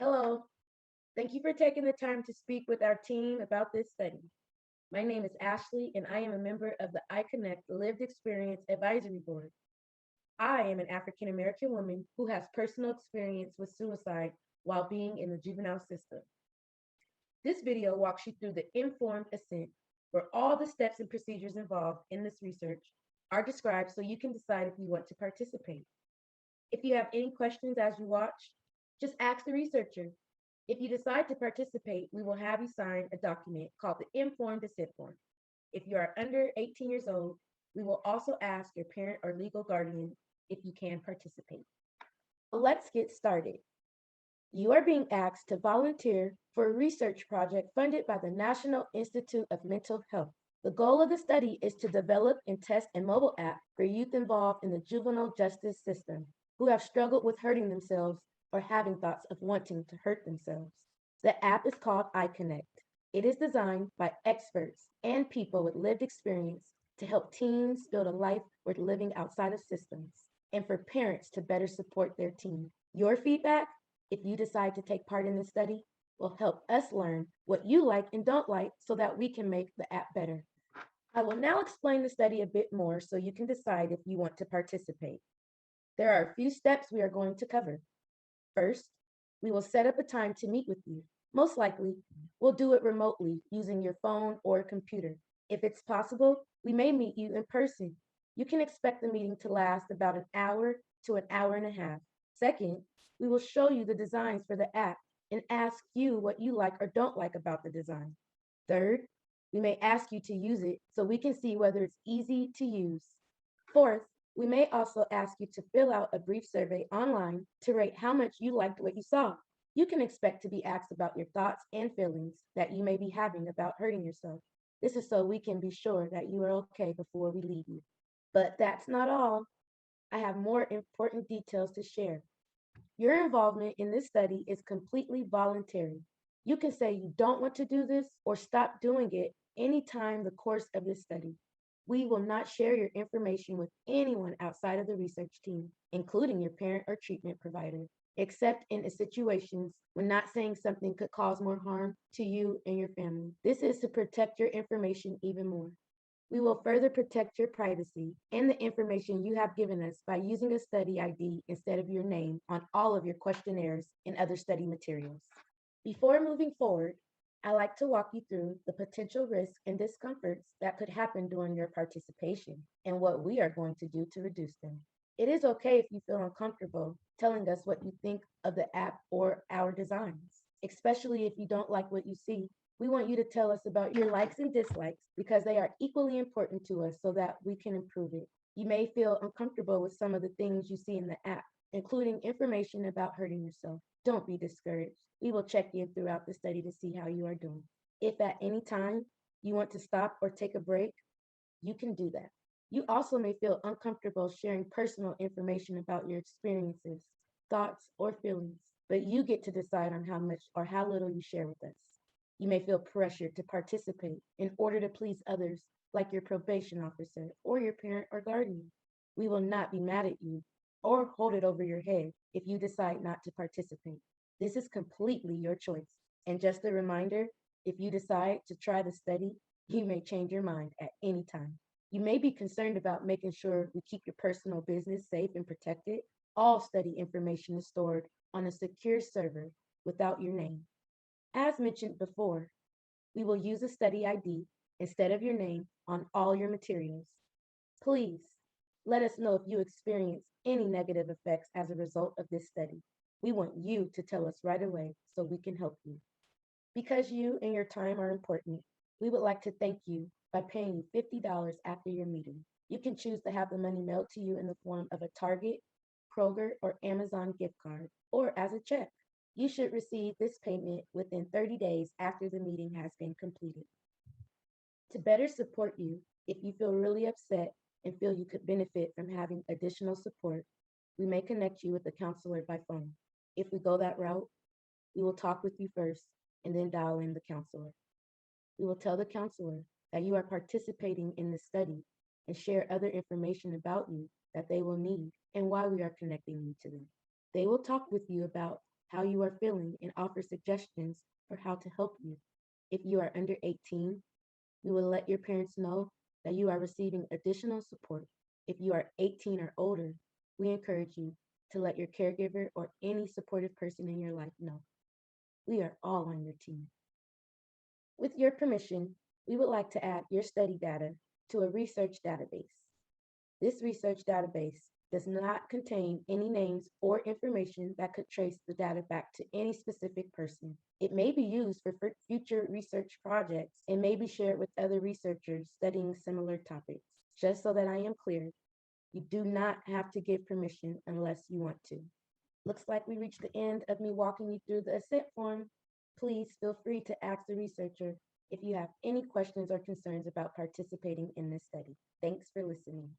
Hello, thank you for taking the time to speak with our team about this study. My name is Ashley, and I am a member of the iConnect Lived Experience Advisory Board. I am an African American woman who has personal experience with suicide while being in the juvenile system. This video walks you through the informed assent, where all the steps and procedures involved in this research are described so you can decide if you want to participate. If you have any questions as you watch, just ask the researcher. If you decide to participate, we will have you sign a document called the Informed Assent Form. If you are under 18 years old, we will also ask your parent or legal guardian if you can participate. Let's get started. You are being asked to volunteer for a research project funded by the National Institute of Mental Health. The goal of the study is to develop and test a mobile app for youth involved in the juvenile justice system who have struggled with hurting themselves or having thoughts of wanting to hurt themselves. The app is called iConnect. It is designed by experts and people with lived experience to help teens build a life worth living outside of systems and for parents to better support their teen. Your feedback, if you decide to take part in this study, will help us learn what you like and don't like so that we can make the app better. I will now explain the study a bit more so you can decide if you want to participate. There are a few steps we are going to cover. First, we will set up a time to meet with you. Most likely, we'll do it remotely using your phone or computer. If it's possible, we may meet you in person. You can expect the meeting to last about an hour to an hour and a half. Second, we will show you the designs for the app and ask you what you like or don't like about the design. Third, we may ask you to use it so we can see whether it's easy to use. Fourth, we may also ask you to fill out a brief survey online to rate how much you liked what you saw. You can expect to be asked about your thoughts and feelings that you may be having about hurting yourself. This is so we can be sure that you are okay before we leave you. But that's not all. I have more important details to share. Your involvement in this study is completely voluntary. You can say you don't want to do this or stop doing it anytime the course of this study. We will not share your information with anyone outside of the research team, including your parent or treatment provider, except in situations when not saying something could cause more harm to you and your family. This is to protect your information even more. We will further protect your privacy and the information you have given us by using a study ID instead of your name on all of your questionnaires and other study materials. Before moving forward, I like to walk you through the potential risks and discomforts that could happen during your participation and what we are going to do to reduce them. It is okay if you feel uncomfortable telling us what you think of the app or our designs, especially if you don't like what you see. We want you to tell us about your likes and dislikes because they are equally important to us so that we can improve it. You may feel uncomfortable with some of the things you see in the app, including information about hurting yourself. Don't be discouraged. We will check in throughout the study to see how you are doing. If at any time you want to stop or take a break, you can do that. You also may feel uncomfortable sharing personal information about your experiences, thoughts, or feelings, but you get to decide on how much or how little you share with us. You may feel pressured to participate in order to please others, like your probation officer or your parent or guardian. We will not be mad at you or hold it over your head if you decide not to participate. This is completely your choice. And just a reminder, if you decide to try the study, you may change your mind at any time. You may be concerned about making sure we keep your personal business safe and protected. All study information is stored on a secure server without your name. As mentioned before, we will use a study ID instead of your name on all your materials. Please let us know if you experience any negative effects as a result of this study. We want you to tell us right away so we can help you. Because you and your time are important, we would like to thank you by paying you $50 after your meeting. You can choose to have the money mailed to you in the form of a Target, Kroger, or Amazon gift card, or as a check. You should receive this payment within 30 days after the meeting has been completed. To better support you, if you feel really upset and feel you could benefit from having additional support, we may connect you with a counselor by phone. If we go that route, we will talk with you first and then dial in the counselor. We will tell the counselor that you are participating in the study and share other information about you that they will need and why we are connecting you to them. They will talk with you about how you are feeling, and offer suggestions for how to help you. If you are under 18, we will let your parents know that you are receiving additional support. If you are 18 or older, we encourage you to let your caregiver or any supportive person in your life know. We are all on your team. With your permission, we would like to add your study data to a research database. This research database does not contain any names or information that could trace the data back to any specific person. It may be used for future research projects and may be shared with other researchers studying similar topics. Just so that I am clear, you do not have to give permission unless you want to. Looks like we reached the end of me walking you through the assent form. Please feel free to ask the researcher if you have any questions or concerns about participating in this study. Thanks for listening.